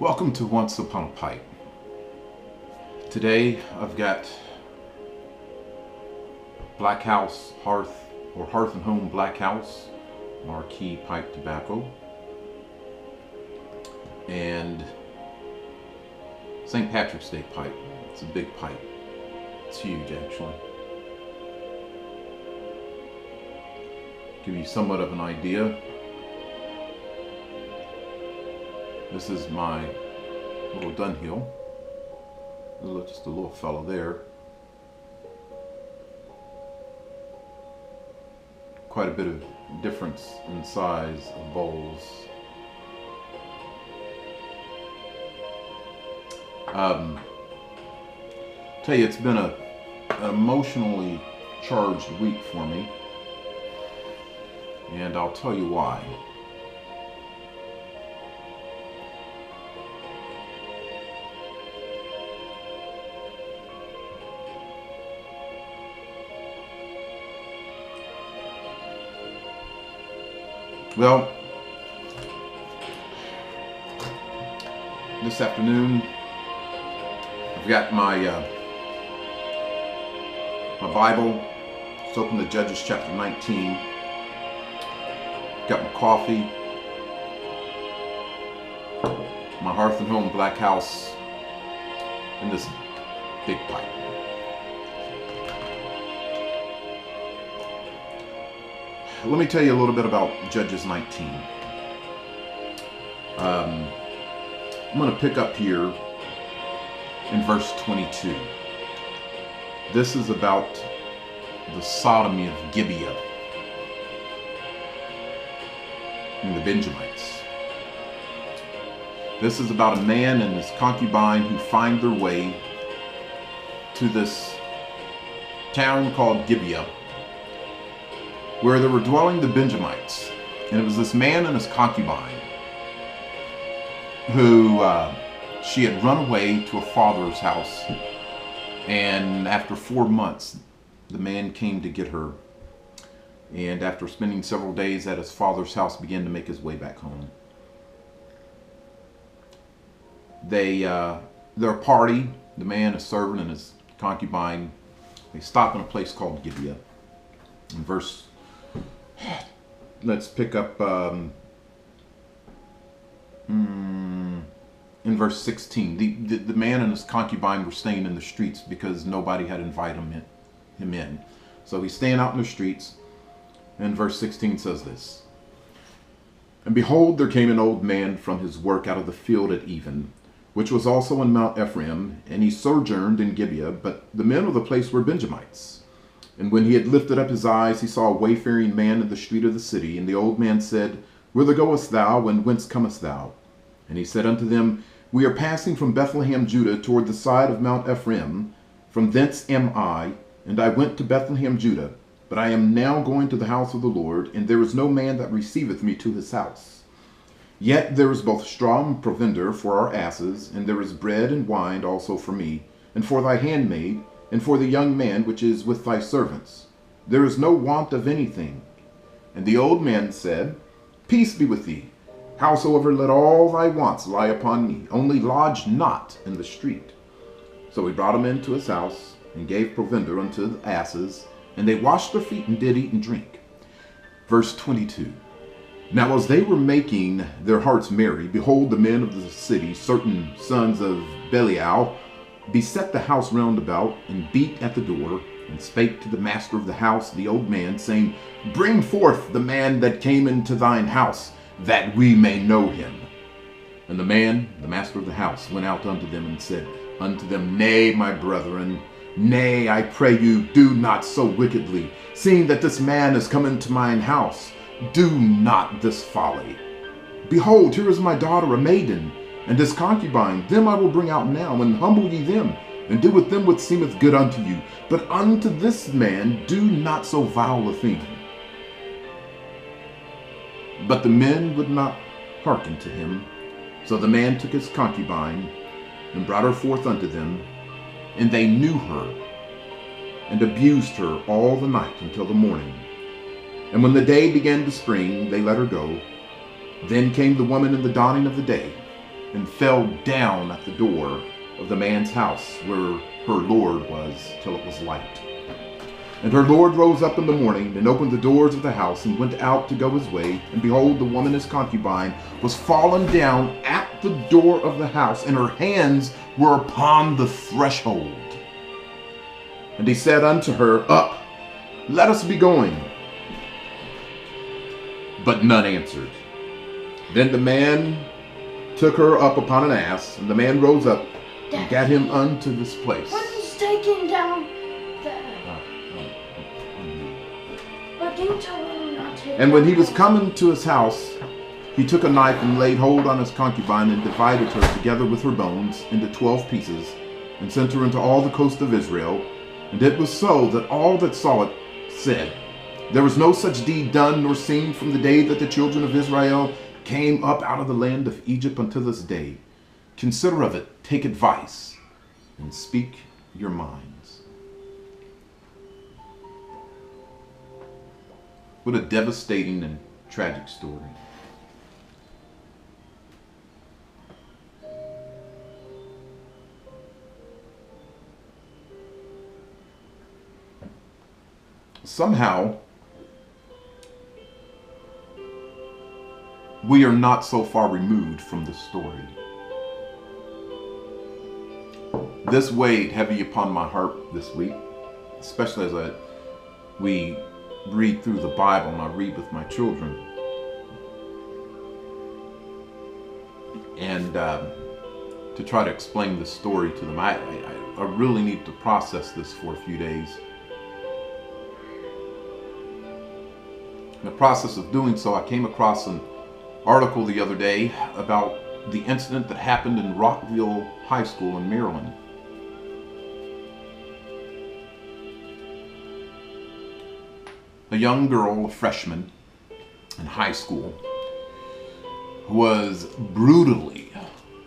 Welcome to Once Upon a Pipe. Today I've got Black House Hearth or Hearth and Home Black House Marquee Pipe Tobacco and St. Patrick's Day pipe. It's a big pipe. It's huge actually. Give you somewhat of an idea. This is my little Dunhill. Just a little fellow there. Quite a bit of difference in size of bowls. Tell you, it's been an emotionally charged week for me, and I'll tell you why. Well, this afternoon I've got my Bible. Let's open to Judges chapter 19. Got my coffee, my Hearth and Home Black House, and this big pipe. Let me tell you a little bit about Judges 19. I'm going to pick up here in verse 22. This is about the sodomy of Gibeah and the Benjamites. This is about a man and his concubine who find their way to this town called Gibeah, where there were dwelling the Benjamites. And it was this man and his concubine who she had run away to a father's house, and after 4 months the man came to get her, and after spending several days at his father's house began to make his way back home. Their party, the man, his servant, and his concubine, they stop in a place called Gibeah. Let's pick up in verse 16. The man and his concubine were staying in the streets because nobody had invited him in. So he's staying out in the streets. And verse 16 says this: "And behold, there came an old man from his work out of the field at even, which was also in Mount Ephraim, and he sojourned in Gibeah, but the men of the place were Benjamites. And when he had lifted up his eyes, he saw a wayfaring man in the street of the city. And the old man said, Whither goest thou, and whence comest thou? And he said unto them, We are passing from Bethlehem, Judah, toward the side of Mount Ephraim. From thence am I, and I went to Bethlehem, Judah. But I am now going to the house of the Lord, and there is no man that receiveth me to his house. Yet there is both straw and provender for our asses, and there is bread and wine also for me, and for thy handmaid, and for the young man which is with thy servants. There is no want of anything. And the old man said, Peace be with thee. Howsoever, let all thy wants lie upon me, only lodge not in the street. So he brought him into his house, and gave provender unto the asses, and they washed their feet, and did eat and drink." Verse 22. "Now as they were making their hearts merry, behold, the men of the city, certain sons of Belial, beset the house round about, and beat at the door, and spake to the master of the house, the old man, saying, Bring forth the man that came into thine house, that we may know him. And the man, the master of the house, went out unto them, and said unto them, Nay, my brethren, nay, I pray you, do not so wickedly, seeing that this man is come into mine house. Do not this folly. Behold, here is my daughter, a maiden, and his concubine, them I will bring out now, and humble ye them, and do with them what seemeth good unto you. But unto this man do not so vile a thing. But the men would not hearken to him. So the man took his concubine, and brought her forth unto them, and they knew her, and abused her all the night until the morning. And when the day began to spring, they let her go. Then came the woman in the dawning of the day, and fell down at the door of the man's house where her lord was till it was light. And her lord rose up in the morning and opened the doors of the house and went out to go his way. And behold, the woman his concubine was fallen down at the door of the house, and her hands were upon the threshold. And he said unto her, Up, let us be going. But none answered. Then the man took her up upon an ass, and the man rose up and gat him unto this place. What is taking down there? But you told him not to. And when he was coming to his house, he took a knife and laid hold on his concubine and divided her together with her bones into 12 pieces, and sent her into all the coast of Israel. And it was so that all that saw it said, There was no such deed done nor seen from the day that the children of Israel came up out of the land of Egypt unto this day. Consider of it, take advice, and speak your minds. What a devastating and tragic story. Somehow, we are not so far removed from the story. This weighed heavy upon my heart this week, especially as we read through the Bible and I read with my children. And to try to explain this story to them, I really need to process this for a few days. In the process of doing so, I came across an article the other day about the incident that happened in Rockville High School in Maryland. A young girl, a freshman in high school, was brutally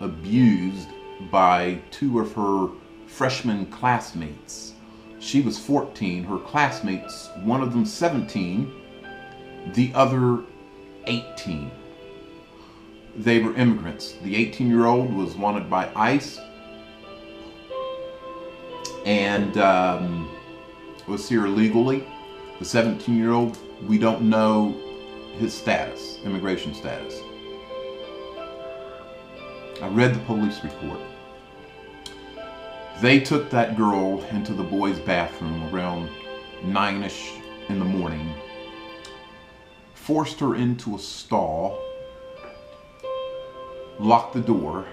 abused by two of her freshman classmates. She was 14, her classmates, one of them 17, the other 18. They were immigrants. The 18-year-old was wanted by ICE and was here illegally. The 17-year-old, we don't know his status, immigration status. I read the police report. They took that girl into the boys' bathroom around 9-ish in the morning, forced her into a stall, locked the door,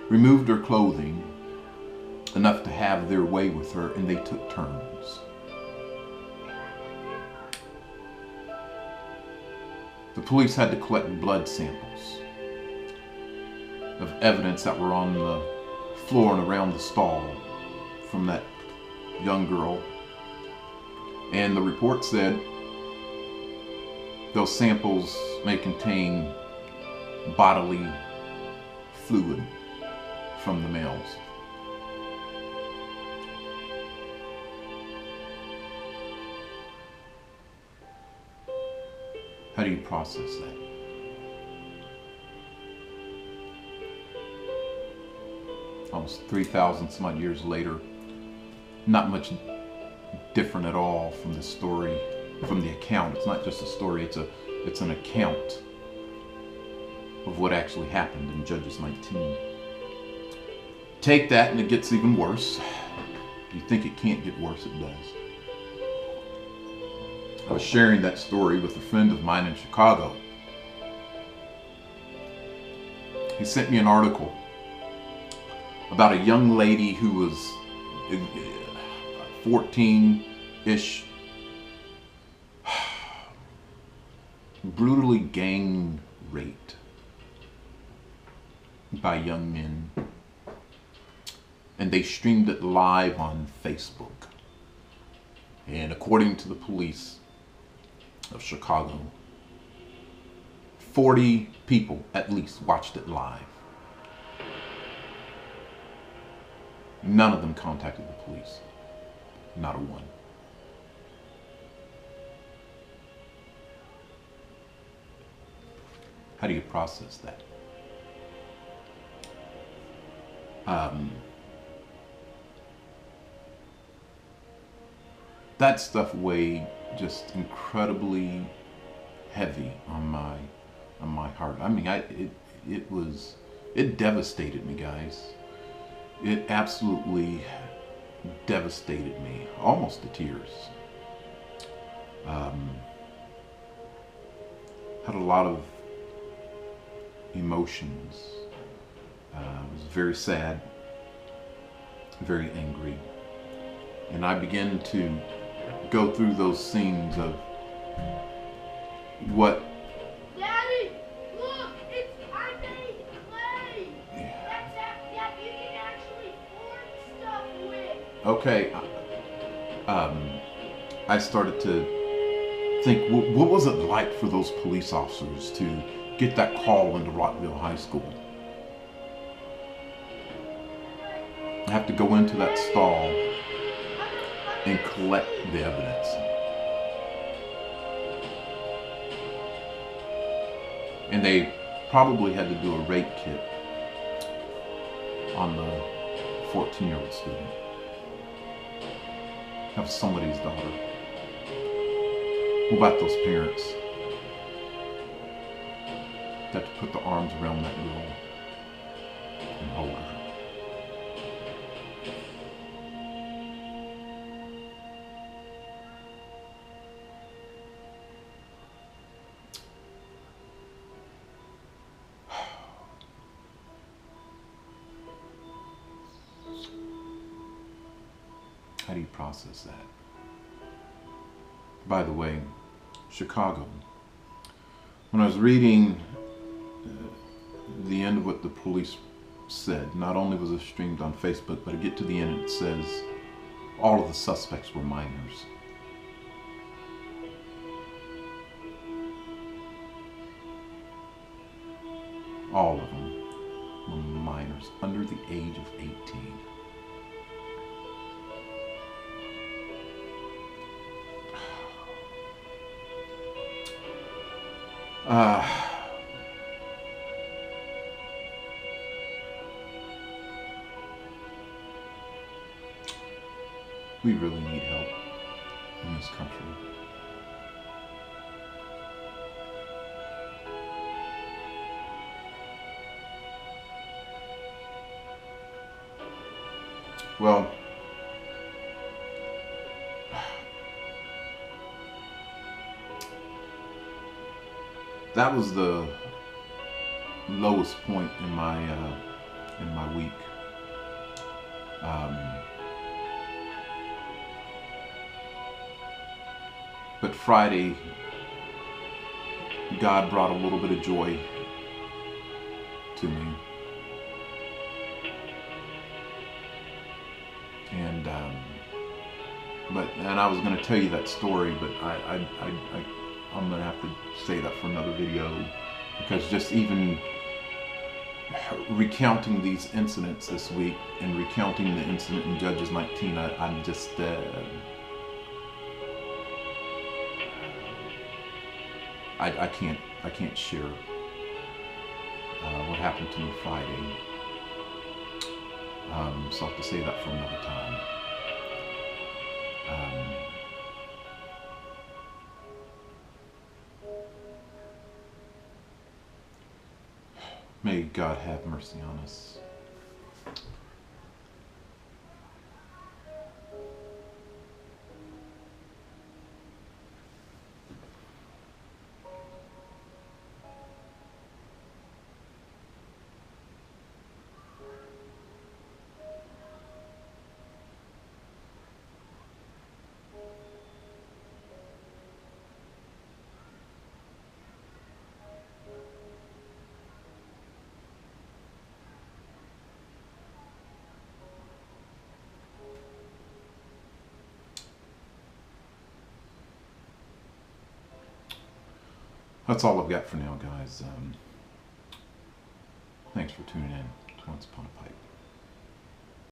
removed her clothing, enough to have their way with her, and they took turns. The police had to collect blood samples of evidence that were on the floor and around the stall from that young girl. And the report said those samples may contain bodily fluid from the males. How do you process that? Almost 3,000 some odd years later, not much different at all from the story, from the account. It's not just a story, it's an account of what actually happened in Judges 19. Take that and it gets even worse. You think it can't get worse, it does. I was sharing that story with a friend of mine in Chicago. He sent me an article about a young lady who was 14-ish, brutally gang raped by young men. And they streamed it live on Facebook. And according to the police of Chicago, 40 people at least watched it live. None of them contacted the police. Not a one. How do you process that? That stuff weighed just incredibly heavy on my heart. I mean, it devastated me, guys. It absolutely devastated me, almost to tears. Had a lot of emotions. Was very sad, very angry, and I began to go through those scenes of what. Daddy, look, I made clay. Yeah. That you can actually form stuff with. Okay, I started to think, what was it like for those police officers to get that call into Rockville High School? I have to go into that stall and collect the evidence. And they probably had to do a rape kit on the 14-year-old student. That was somebody's daughter. What about those parents that had to put their arms around that girl and hold her? How do you process that? By the way, Chicago. When I was reading the end of what the police said, not only was it streamed on Facebook, but I get to the end and it says all of the suspects were minors. All of them were minors, under the age of 18. We really need help in this country. Well, that was the lowest point in my week. But Friday, God brought a little bit of joy to me. And I was going to tell you that story, but I'm going to have to say that for another video, because just even recounting these incidents this week and recounting the incident in Judges 19, I'm just I can't share what happened to me Friday. So I'll have to say that for another time. May God have mercy on us. That's all I've got for now, guys. Thanks for tuning in to Once Upon a Pipe.